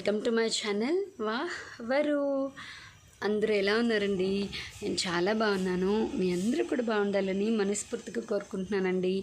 Welcome to my channel వరు. అందరూ ఎలా ఉన్నారండి? నేను చాలా బాగున్నాను. మీ అందరూ కూడా బాగుండాలని మనస్ఫూర్తిగా కోరుకుంటున్నానండి.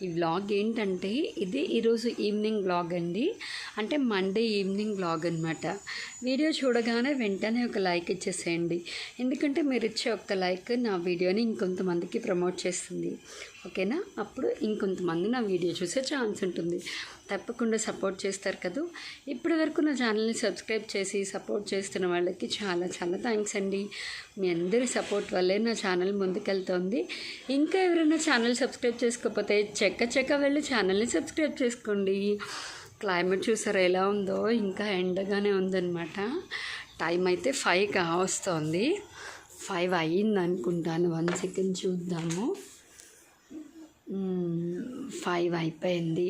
ఈ వ్లాగ్ ఏంటంటే ఇది ఈరోజు ఈవినింగ్ వ్లాగ్ అండి. అంటే మండే ఈవినింగ్ వ్లాగ్ అనమాట. వీడియో చూడగానే వెంటనే ఒక లైక్ ఇచ్చేసేయండి. ఎందుకంటే మీరు ఇచ్చే ఒక్క లైక్ నా వీడియోని ఇంకొంతమందికి ప్రమోట్ చేస్తుంది. ఓకేనా? అప్పుడు ఇంకొంతమంది నా వీడియో చూసే ఛాన్స్ ఉంటుంది. తప్పకుండా సపోర్ట్ చేస్తారు కదా. ఇప్పటి వరకు నా ఛానల్ని సబ్స్క్రైబ్ చేసి సపోర్ట్ చేస్తున్న వాళ్ళకి చాలా చాలా థ్యాంక్స్ అండి. మీ అందరి సపోర్ట్ వల్లే నా ఛానల్ ముందుకెళ్తోంది. ఇంకా ఎవరైనా ఛానల్ సబ్స్క్రైబ్ చేసుకోకపోతే చెక్క వెళ్ళి ఛానల్ని సబ్స్క్రైబ్ చేసుకోండి. క్లైమేట్ చూసారా ఎలా ఉందో? ఇంకా ఎండగానే ఉందన్నమాట. టైం అయితే 5 కావస్తోంది. 5 అయ్యింది అనుకుంటాను. 1 సెకండ్ చూద్దాము. 5 అయిపోయింది.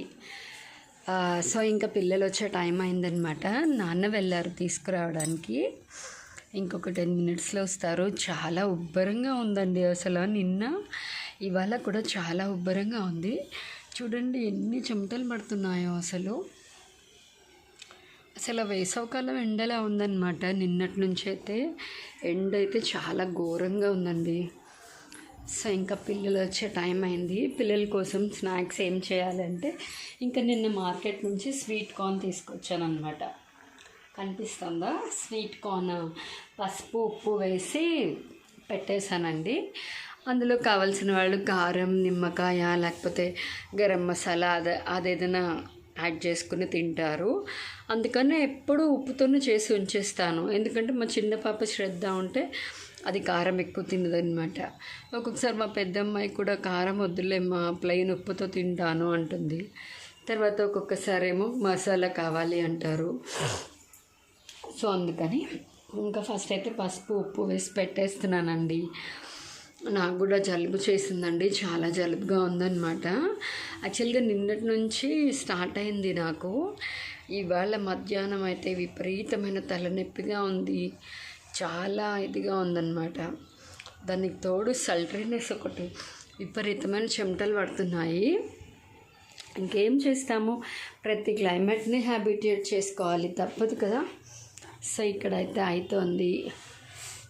సో ఇంకా పిల్లలు వచ్చే టైం అయిందనమాట. నాన్న వెళ్ళారు తీసుకురావడానికి. ఇంకొక 10 మినిట్స్లో వస్తారు. చాలా ఉబ్బరంగా ఉందండి అసలు. నిన్న ఇవాళ కూడా చాలా ఉబ్బరంగా ఉంది. చూడండి ఎన్ని చెమటలు పడుతున్నాయో అసలు వేసవకాలం ఎండలా ఉందన్నమాట. నిన్నటి నుంచి అయితే ఎండ అయితే చాలా ఘోరంగా ఉందండి. సో ఇంకా పిల్లలు వచ్చే టైం అయింది. పిల్లల కోసం స్నాక్స్ ఏం చేయాలంటే ఇంకా నిన్న మార్కెట్ నుంచి స్వీట్ కార్న్ తీసుకొచ్చాను అనమాట. కనిపిస్తుందా? స్వీట్ కార్న్ పసుపు ఉప్పు వేసి పెట్టేశానండి. అందులో కావాల్సిన వాళ్ళు కారం, నిమ్మకాయ లేకపోతే గరం మసాలా అదేదైనా యాడ్ చేసుకుని తింటారు. అందుకని ఎప్పుడూ ఉప్పుతోనే చేసి ఉంచేస్తాను. ఎందుకంటే మా చిన్న పాప శ్రద్ధ ఉంటే అది కారం ఎక్కువ తినదనమాట. ఒక్కొక్కసారి మా పెద్దమ్మాయి కూడా కారం వద్దులేమ్మా ప్లెయిన్ ఉప్పుతో తింటాను అంటుంది. తర్వాత ఒక్కొక్కసారి ఏమో మసాలా కావాలి అంటారు. సో అందుకని ఇంకా ఫస్ట్ అయితే పసుపు ఉప్పు వేసి పెట్టేస్తున్నానండి. నాకు కూడా జలుబు చేసిందండి. చాలా జలుబుగా ఉందన్నమాట. యాక్చువల్గా నిన్నటి నుంచి స్టార్ట్ అయింది నాకు. ఇవాళ మధ్యాహ్నం అయితే విపరీతమైన తలనొప్పిగా ఉంది. చాలా ఇదిగా ఉందన్నమాట. దానికి తోడు సల్ట్రీనెస్ ఒకటి, విపరీతమైన చెమటలు పడుతున్నాయి. ఇంకేం చేస్తాము, ప్రతి క్లైమేట్ని హ్యాబిటేట్ చేసుకోవాలి, తప్పదు కదా. సో ఇక్కడైతే అవుతోంది.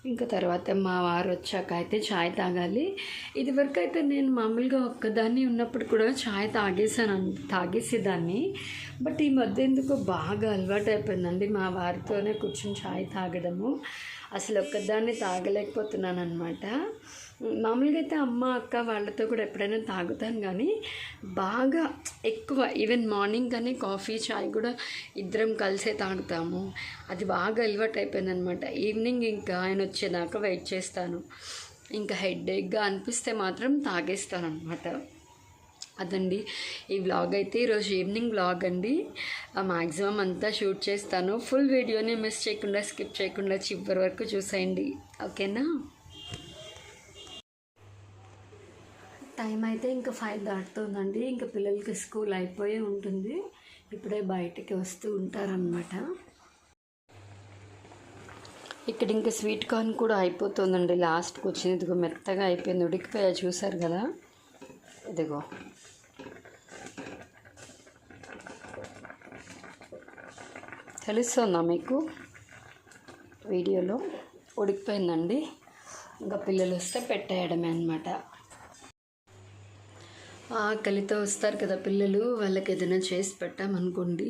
ఇంకా తర్వాత మా వారు వచ్చాక అయితే ఛాయ్ తాగాలి. ఇదివరకు అయితే నేను మామూలుగా ఒక్కదాన్ని ఉన్నప్పుడు కూడా ఛాయ్ తాగేసేదాన్ని. బట్ ఈ మధ్య ఎందుకో బాగా అలవాటు అయిపోయిందండి మా వారితోనే కూర్చొని ఛాయ్ తాగడము. అసలు ఒక్కదాన్ని తాగలేకపోతున్నాను అనమాట. మామూలుగా అయితే అమ్మ అక్క వాళ్ళతో కూడా ఎప్పుడైనా తాగుతాను, కానీ బాగా ఎక్కువ ఈవెన్ మార్నింగ్ కానీ కాఫీ ఛాయ్ కూడా ఇద్దరం కలిసే తాగుతాము. అది బాగా అలవాటు అయిపోయింది అనమాట. ఈవినింగ్ ఇంకా ఆయన వచ్చేదాకా వెయిట్ చేస్తాను. ఇంకా హెడేక్గా అనిపిస్తే మాత్రం తాగేస్తాను అనమాట. అదండి ఈ వ్లాగ్ అయితే ఈరోజు ఈవినింగ్ వ్లాగ్ అండి. మ్యాక్సిమం అంతా షూట్ చేస్తాను. ఫుల్ వీడియోని మిస్ చేయకుండా స్కిప్ చేయకుండా చివరి వరకు చూసేయండి, ఓకేనా? టైం అయితే ఇంకా 5 దాటుతుందండి. ఇంకా పిల్లలకి స్కూల్ అయిపోయి ఉంటుంది. ఇప్పుడే బయటికి వస్తూ ఉంటారనమాట. ఇక్కడ ఇంకా స్వీట్ కార్న్ కూడా అయిపోతుందండి. లాస్ట్కి వచ్చింది. ఇదిగో మెత్తగా అయిపోయింది, ఉడికిపోయా చూసారు కదా. ఇదిగో తెలుస్తుందా మీకు? వీడియోలో ఉడికిపోయిందండి. ఇంకా పిల్లలు వస్తే పెట్టేయడమే అనమాట. ఆకలితో వస్తారు కదా పిల్లలు, వాళ్ళకి ఏదైనా చేసి పెట్టామనుకోండి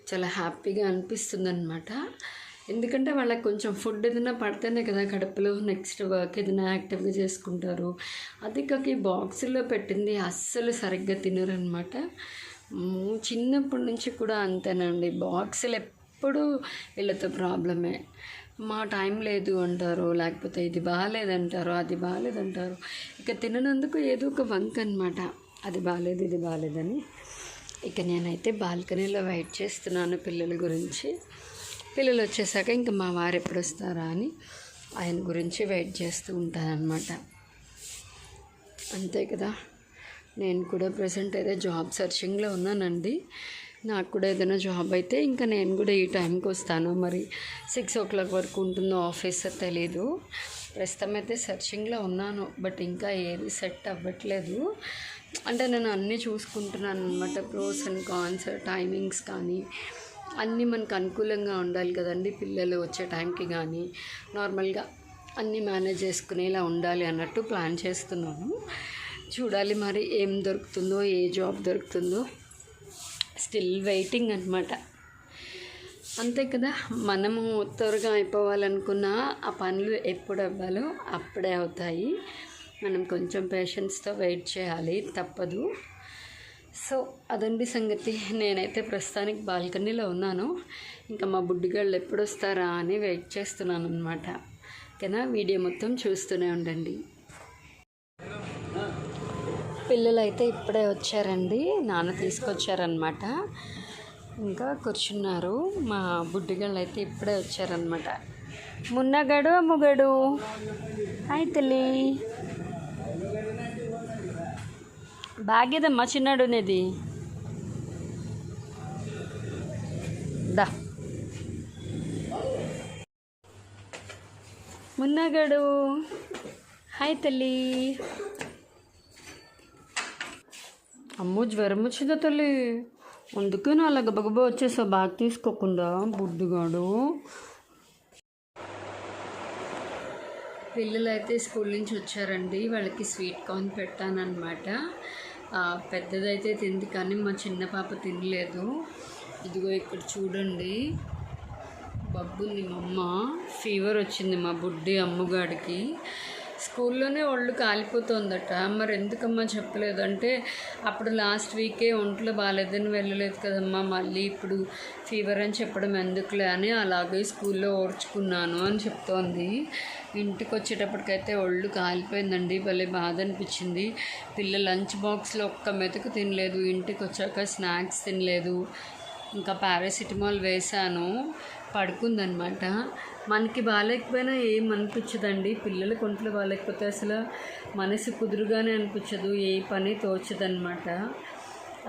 చాలా హ్యాపీగా అనిపిస్తుంది అనమాట. ఎందుకంటే వాళ్ళకి కొంచెం ఫుడ్ ఏదైనా పడితేనే కదా కడుపులో నెక్స్ట్ వర్క్ ఏదైనా యాక్టివ్గా చేసుకుంటారు. అది కాక ఈ బాక్సుల్లో పెట్టింది అస్సలు సరిగ్గా తినరు అనమాట. చిన్నప్పటి నుంచి కూడా అంతేనండి. బాక్సులు ఎప్పుడూ వీళ్ళతో ప్రాబ్లమే. మా టైం లేదు అంటారు, లేకపోతే ఇది బాగాలేదంటారు, అది బాగాలేదంటారు. ఇక తిననందుకు ఏదో ఒక వంక అనమాట. అది బాగాలేదు ఇది బాగాలేదని. ఇక నేనైతే బాల్కనీలో వెయిట్ చేస్తున్నాను పిల్లల గురించి. పిల్లలు వచ్చేసాక ఇంకా మా వారు ఎప్పుడు వస్తారా అని ఆయన గురించి వెయిట్ చేస్తూ ఉంటానన్నమాట. అంతే కదా. నేను కూడా ప్రజెంట్ అయితే జాబ్ సర్చింగ్లో ఉన్నానండి. నాకు కూడా ఏదైనా జాబ్ అయితే ఇంకా నేను కూడా ఈ టైంకి వస్తాను. మరి 6 o'clock వరకు ఉంటుందో ఆఫీస్ తెలీదు. ప్రస్తుతం అయితే సర్చింగ్లో ఉన్నాను. బట్ ఇంకా ఏది సెట్ అవ్వట్లేదు. అంటే నేను అన్నీ చూసుకుంటున్నాను అనమాట. ప్రోస్ అండ్ కాన్స్, టైమింగ్స్ కానీ అన్నీ మనకు అనుకూలంగా ఉండాలి కదండి, పిల్లలు వచ్చే టైంకి కానీ నార్మల్గా అన్నీ మేనేజ్ చేసుకునేలా ఉండాలి అన్నట్టు ప్లాన్ చేస్తున్నాను. చూడాలి మరి ఏం దొరుకుతుందో, ఏ జాబ్ దొరుకుతుందో. స్టిల్ వెయిటింగ్ అనమాట. అంతే కదా, మనము త్వరగా అయిపోవాలనుకున్న ఆ పనులు ఎప్పుడు అవ్వాలో అప్పుడే అవుతాయి. మనం కొంచెం పేషెన్స్తో వెయిట్ చేయాలి, తప్పదు. సో అదండి సంగతి. నేనైతే ప్రస్తుతానికి బాల్కనీలో ఉన్నాను. ఇంకా మా బుడ్డిగాళ్ళు ఎప్పుడు వస్తారా అని వెయిట్ చేస్తున్నాను అనమాట. ఓకేనా, వీడియో మొత్తం చూస్తూనే ఉండండి. పిల్లలు అయితే ఇప్పుడే వచ్చారండి, నాన్న తీసుకొచ్చారనమాట. ఇంకా కూర్చున్నారు. మా బుడ్డిగాళ్ళు అయితే ఇప్పుడే వచ్చారనమాట. మున్నగడు అమ్ముగడు, హాయ్ తల్లి. బ్యాగ్ ఏదమ్మా చిన్నాడునేది, దా మున్నగడు, హాయ్ తల్లి. అమ్మో జ్వరం వచ్చిందా తల్లి, అందుకే నా అలా గబగబా వచ్చేసా బ్యాగ్ తీసుకోకుండా. బుడ్డిగాడు. పిల్లలు అయితే స్కూల్ నుంచి వచ్చారండి, వాళ్ళకి స్వీట్ కార్న్ పెట్టానన్నమాట. పెద్దదైతే తింది కానీ మా చిన్న పాప తినలేదు. ఇదిగో ఇక్కడ చూడండి, బబ్బుంది మా అమ్మ. ఫీవర్ వచ్చింది మా బుడ్డి అమ్మగాడికి. స్కూల్లోనే ఒళ్ళు కాలిపోతుందట. మరి ఎందుకమ్మా చెప్పలేదు అంటే, అప్పుడు లాస్ట్ వీకే ఒంట్లో బాగాలేదని వెళ్ళలేదు కదమ్మా, మళ్ళీ ఇప్పుడు ఫీవర్ అని చెప్పడం ఎందుకులే అని అలాగే స్కూల్లో ఓర్చుకున్నాను అని చెప్తోంది. ఇంటికి వచ్చేటప్పటికైతే ఒళ్ళు కాలిపోయిందండి, భలే బాధ అనిపించింది. పిల్లల లంచ్ బాక్స్లో ఒక్క మెతుకు తినలేదు, ఇంటికి వచ్చాక స్నాక్స్ తినలేదు. ఇంకా పారాసిటమాల్ వేశాను, పడుకుందనమాట. మనకి బాగాలేకపోయినా ఏం అనిపించదండి, పిల్లలకి ఒంట్లో బాగాలేకపోతే అసలు మనసు కుదురుగానే అనిపించదు, ఏ పని తోచదనమాట.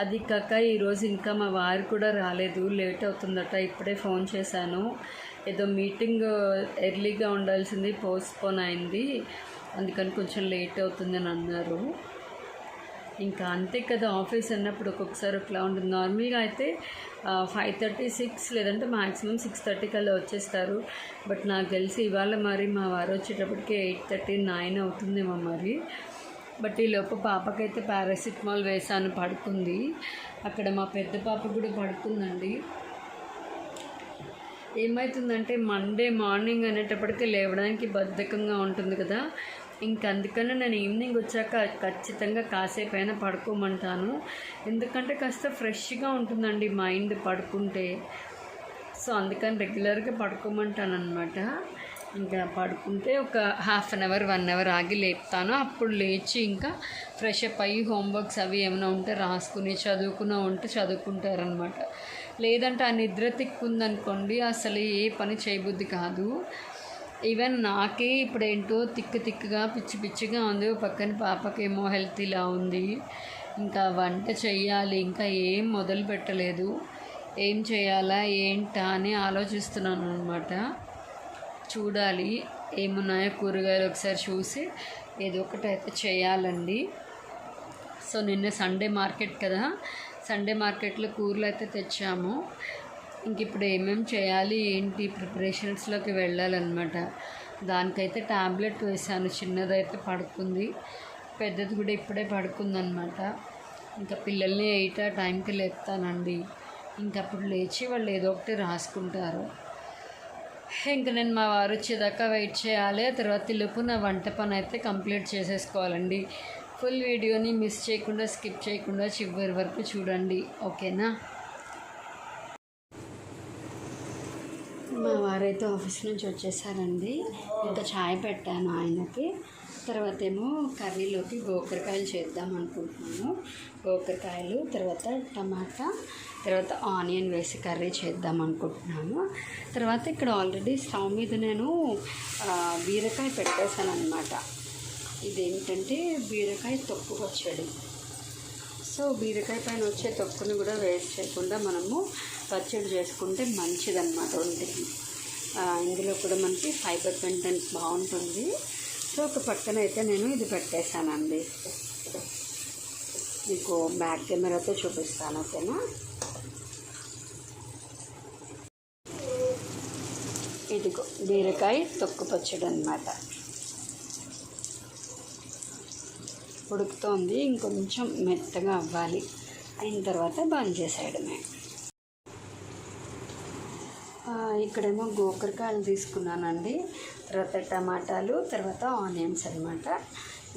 అది కాక ఈరోజు ఇంకా మా వారు కూడా రాలేదు, లేట్ అవుతుందట. ఇప్పుడే ఫోన్ చేశాను, ఏదో మీటింగ్ ఎర్లీగా ఉండాల్సింది పోస్ట్పోన్ అయింది, అందుకని కొంచెం లేట్ అవుతుందని అన్నారు. ఇంకా అంతే కదా, ఆఫీస్ అన్నప్పుడు ఒక్కొక్కసారి ఒకలా ఉంటుంది. నార్మల్గా అయితే 5:30, 6 లేదంటే మ్యాక్సిమం 6:30 కల్లా వచ్చేస్తారు. బట్ నాకు తెలిసి ఇవాళ మరి మా వారు వచ్చేటప్పటికి 8:30, 9 అవుతుందేమో మరి. బట్ ఈలోపు పాపకైతే పారాసిటమాల్ వేసాను, పడుకుంది. అక్కడ మా పెద్ద పాప కూడా పడుకుందండి. ఏమవుతుందంటే మండే మార్నింగ్ అనేటప్పటికీ లేవడానికి బద్ధకంగా ఉంటుంది కదా, అందుకని నేను ఈవినింగ్ వచ్చాక ఖచ్చితంగా కాసేపు అయినా పడుకోమంటాను. ఎందుకంటే కాస్త ఫ్రెష్గా ఉంటుందండి మైండ్ పడుకుంటే. సో అందుకని రెగ్యులర్గా పడుకోమంటాను అనమాట. ఇంకా పడుకుంటే ఒక 1/2 అవర్ 1 అవర్ ఆగి లేపుతాను. అప్పుడు లేచి ఇంకా ఫ్రెష్ అప్ అయ్యి హోంవర్క్స్ అవి ఏమైనా ఉంటే రాసుకుని ఉంటే చదువుకుంటారనమాట. లేదంటే ఆ నిద్ర తిక్కుందనుకోండి, అసలు ఏ పని చేయబుద్ధి కాదు. ఈవెన్ నాకే ఇప్పుడు ఏంటో తిక్కుగా పిచ్చి పిచ్చిగా ఉంది. పక్కన పాపకేమో హెల్త్ ఇలా ఉంది. ఇంకా వంట చెయ్యాలి, ఇంకా ఏం మొదలు పెట్టలేదు. ఏం చేయాలా ఏంటా అని ఆలోచిస్తున్నాను అనమాట. చూడాలి ఏమున్నాయో కూరగాయలు ఒకసారి చూసి ఏదో ఒకటి అయితే చేయాలండి. సో నిన్న సండే మార్కెట్ కదా, సండే మార్కెట్లో కూరలు అయితే తెచ్చాము. ఇంక ఇప్పుడు ఏమేమి చేయాలి ఏంటి ప్రిపరేషన్స్లోకి వెళ్ళాలన్నమాట. దానికైతే ట్యాబ్లెట్ వేసాను, చిన్నదైతే పడుకుంది, పెద్దది కూడా ఇప్పుడే పడుకుందనమాట. ఇంకా పిల్లల్ని 8 ఆ టైంకి లేపుతానండి. ఇంకప్పుడు లేచి వాళ్ళు ఏదో ఒకటి రాసుకుంటారు. ఇంకా నేను మా వారు వచ్చేదాకా వెయిట్ చేయాలి. ఆ తర్వాత ఈలోపు నా వంట పని అయితే కంప్లీట్ చేసేసుకోవాలండి. ఫుల్ వీడియోని మిస్ చేయకుండా, స్కిప్ చేయకుండా చివరి వరకు చూడండి, ఓకేనా. మా వారైతే ఆఫీస్ నుంచి వచ్చేసారండి. ఇంకా ఛాయ్ పెట్టాను ఆయనకి. తర్వాత ఏమో కర్రీలోకి గోకరకాయలు చేద్దాం అనుకుంటున్నాను. గోకరకాయలు, తర్వాత టమాటా, తర్వాత ఆనియన్ వేసి కర్రీ చేద్దాం అనుకుంటున్నాను. తర్వాత ఇక్కడ ఆల్రెడీ స్టవ్ మీద నేను బీరకాయ పెట్టేశాను అనమాట. ఇదేంటంటే బీరకాయ తొక్కు పచ్చడి. సో బీరకాయ పైన వచ్చే తొక్కును కూడా వేస్ట్ చేయకుండా మనము పచ్చడి చేసుకుంటే మంచిదన్నమాట ఒంటికి. ఇందులో కూడా మనకి ఫైబర్ కంటెంట్ బాగుంటుంది. సో ఒక పక్కన అయితే నేను ఇది పెట్టేశానండి. మీకు బ్యాక్ కెమెరాతో చూపిస్తాను, ఓకేనా. ఇదిగో బీరకాయ తొక్కు పచ్చడి అన్నమాట. ఉడుకుతోంది, ఇంకొంచెం మెత్తగా అవ్వాలి. అయిన తర్వాత బంద్ చేసేయడమే. ఇక్కడేమో గోకరకాయలు తీసుకున్నానండి, తర్వాత టమాటాలు, తర్వాత ఆనియన్స్ అనమాట.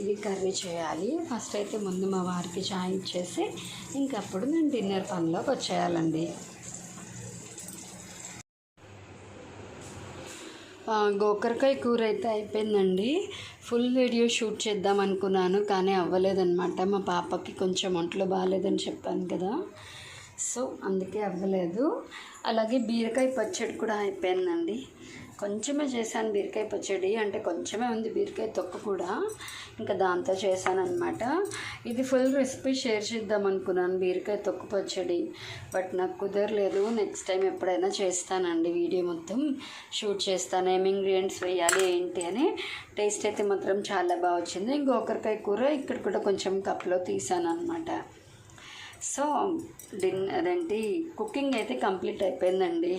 ఇది కర్రీ చేయాలి. ఫస్ట్ అయితే ముందు మా వారికి చాయ్ ఇచ్చేసి ఇంకప్పుడు నేను డిన్నర్ పనిలోకి వచ్చేయాలండి. గోకరకాయ కూర అయితే అయిపోయిందండి. ఫుల్ వీడియో షూట్ చేద్దాం అనుకున్నాను, కానీ అవ్వలేదన్నమాట. మా పాపకి కొంచెం ఒంట్లో బాగాలేదని చెప్పాను కదా, సో అందుకే అవ్వలేదు. అలాగే బీరకాయ పచ్చడి కూడా అయిపోయిందండి. కొంచెమే చేశాను బీరకాయ పచ్చడి, అంటే కొంచెమే ఉంది బీరకాయ తొక్కు కూడా, ఇంకా దాంతో చేశాను అనమాట. ఇది ఫుల్ రెసిపీ షేర్ చేద్దాం అనుకున్నాను బీరకాయ తొక్కు పచ్చడి, బట్ నాకు కుదరలేదు. నెక్స్ట్ టైం ఎప్పుడైనా చేస్తానండి, వీడియో మొత్తం షూట్ చేస్తాను, ఏమి ఇంగ్రీడియంట్స్ వేయాలి ఏంటి అని. టేస్ట్ అయితే మాత్రం చాలా బాగా వచ్చింది. గోకరకాయ కూర ఇక్కడ కూడా కొంచెం కప్లో తీసాను అనమాట. సో అదేంటి కుకింగ్ అయితే కంప్లీట్ అయిపోయిందండి.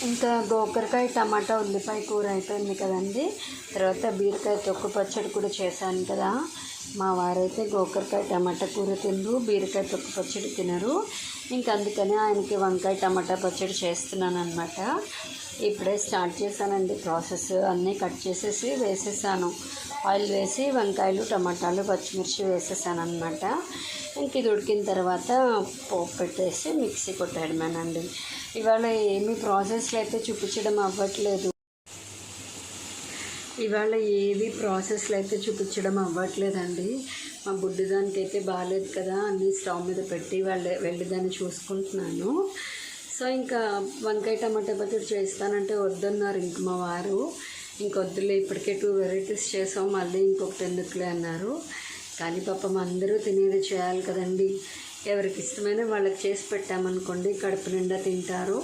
ఇంకా గోకరకాయ టమాటా ఉల్లిపాయ కూర అయిపోయింది కదండి. తర్వాత బీరకాయ తొక్కు పచ్చడి కూడా చేశాను కదా. మా వారైతే గోకరకాయ టమాటా కూర తినరు, బీరకాయ తొక్కు పచ్చడి తినరు. ఇంకా అందుకని ఆయనకి వంకాయ టమాటా పచ్చడి చేస్తున్నాను అనమాట. ఇప్పుడే స్టార్ట్ చేశానండి ప్రాసెస్. అన్నీ కట్ చేసేసి వేసేసాను, ఆయిల్ వేసి వంకాయలు టమాటాలు పచ్చిమిర్చి వేసేసాను అనమాట. ఇంక ఇది ఉడికిన తర్వాత పోపు పెట్టేసి మిక్సీ కొట్టేయడమేనండి. ఇవాళ ఏమీ ప్రాసెస్లో అయితే చూపించడం అవ్వట్లేదు. అవ్వట్లేదండి. మా బుడ్డిదానికి అయితే బాగాలేదు కదా, అన్నీ స్టవ్ మీద పెట్టి వెళ్ళిదాన్ని చూసుకుంటున్నాను. సో ఇంకా వంకాయ టమాటా పచ్చడి చేస్తానంటే వద్దన్నారు ఇంక మా వారు. ఇంకొద్దులే, ఇప్పటికే 2 వెరైటీస్ చేసాం, మళ్ళీ ఇంకొకటి ఎందుకులే అన్నారు. కానీ పాపం అందరూ తినేది చేయాలి కదండి. ఎవరికి ఇష్టమైన వాళ్ళకి చేసి పెట్టామనుకోండి కడుపు నిండా తింటారు.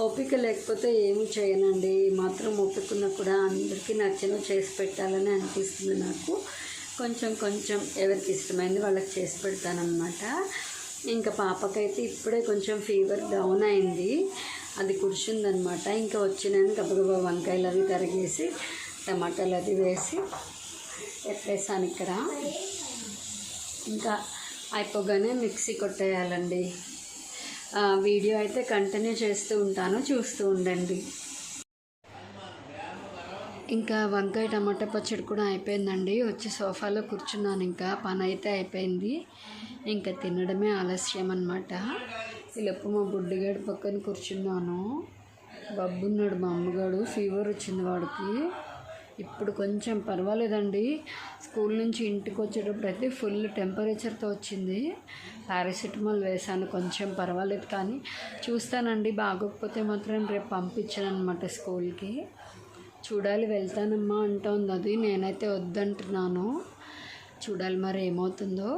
ఓపిక లేకపోతే ఏమి చేయనండి. మాత్రం ఓపికన్నా కూడా అందరికీ నచ్చినవి చేసి పెట్టాలని అనిపిస్తుంది నాకు. కొంచెం ఎవరికి ఇష్టమైంది వాళ్ళకి చేసి పెడతానమాట. ఇంకా పాపకైతే ఇప్పుడే కొంచెం ఫీవర్ డౌన్ అయింది, అది కూర్చుందనమాట. ఇంకా వచ్చినాను గబగబా వంకాయలు అవి తరిగేసి టమాటాలు అది వేసి పెట్టేసాను ఇక్కడ. ఇంకా అయిపోగానే మిక్సీ కొట్టేయాలండి. వీడియో అయితే కంటిన్యూ చేస్తూ ఉంటాను, చూస్తూ ఉండండి. ఇంకా వంకాయ టమాటా పచ్చడి కూడా అయిపోయిందండి. వచ్చి సోఫాలో కూర్చున్నాను, ఇంకా పని అయితే అయిపోయింది. ఇంకా తినడమే ఆలస్యం అన్నమాట. ఈలోపు మా బుడ్డిగాడు పక్కన కూర్చున్నాను. బబ్బున్నాడు మా అమ్మగాడు, ఫీవర్ వచ్చింది వాడికి. ఇప్పుడు కొంచెం పర్వాలేదండి. స్కూల్ నుంచి ఇంటికి వచ్చేటప్పుడు అయితే ఫుల్ టెంపరేచర్తో వచ్చింది. పారాసిటమాల్ వేసాను, కొంచెం పర్వాలేదు. కానీ చూస్తానండి, బాగోకపోతే మాత్రం రేపు పంపించాను అనమాట స్కూల్కి. చూడాలి, వెళ్తానమ్మా అంటోంది అది. నేనైతే వద్దంటున్నాను, చూడాలి మరి ఏమవుతుందో.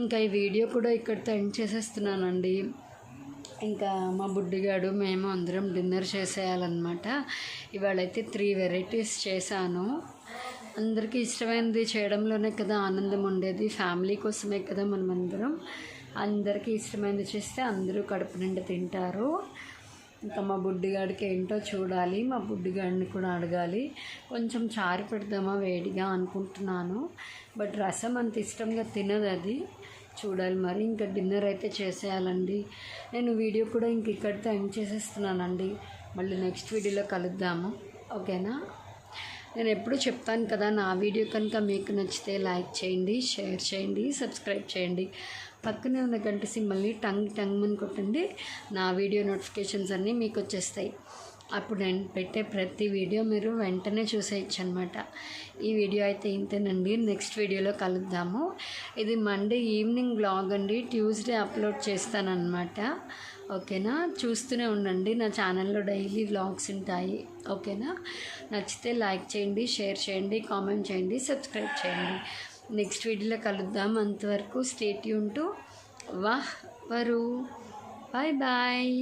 ఇంకా ఈ వీడియో కూడా ఇక్కడితో ఎండ్ చేసేస్తున్నానండి. ఇంకా మా బుడ్డిగాడు మేము అందరం డిన్నర్ చేసేయాలన్నమాట. ఇవాళైతే 3 వెరైటీస్ చేశాను. అందరికీ ఇష్టమైనది చేయడంలోనే కదా ఆనందం ఉండేది. ఫ్యామిలీ కోసమే కదా మనమందరం. అందరికీ ఇష్టమైనది చేస్తే అందరూ కడుపు నిండా తింటారు. ఇంకా మా బుడ్డిగాడికి ఏంటో చూడాలి, మా బుడ్డిగాడిని కూడా అడగాలి. కొంచెం చారు పెడదామా వేడిగా అనుకుంటున్నాను, బట్ రసం అంత ఇష్టంగా తినదు అది. చూడాలి మరి. ఇంకా డిన్నర్ అయితే చేసేయాలండి. నేను వీడియో కూడా ఇంక ఇక్కడితో ఎండ్ చేసేస్తున్నానండి. మళ్ళీ నెక్స్ట్ వీడియోలో కలుద్దాము, ఓకేనా? నేను ఎప్పుడు చెప్తాను కదా, నా వీడియో కనుక మీకు నచ్చితే లైక్ చేయండి, షేర్ చేయండి, సబ్స్క్రైబ్ చేయండి. పక్కనే ఉన్న గంట సింబల్ని టంగ్ అని కొట్టండి. నా వీడియో నోటిఫికేషన్స్ అన్నీ మీకు వచ్చేస్తాయి. అప్పుడు నేను పెట్టే ప్రతి వీడియో మీరు వెంటనే చూసేయచ్చు అనమాట. ఈ వీడియో అయితే ఇంతేనండి. నెక్స్ట్ వీడియోలో కలుద్దాము. ఇది మండే ఈవినింగ్ వ్లాగ్ అండి, ట్యూస్డే అప్లోడ్ చేస్తానన్నమాట, ఓకేనా? చూస్తూనే ఉండండి, నా ఛానల్లో డైలీ వ్లాగ్స్ ఉంటాయి, ఓకేనా? నచ్చితే లైక్ చేయండి, షేర్ చేయండి, కామెంట్ చేయండి, సబ్స్క్రైబ్ చేయండి. నెక్స్ట్ వీడియోలో కలుద్దాం. అంతవరకు స్టే ట్యూన్ టు వాహ్ వరు. Bye bye.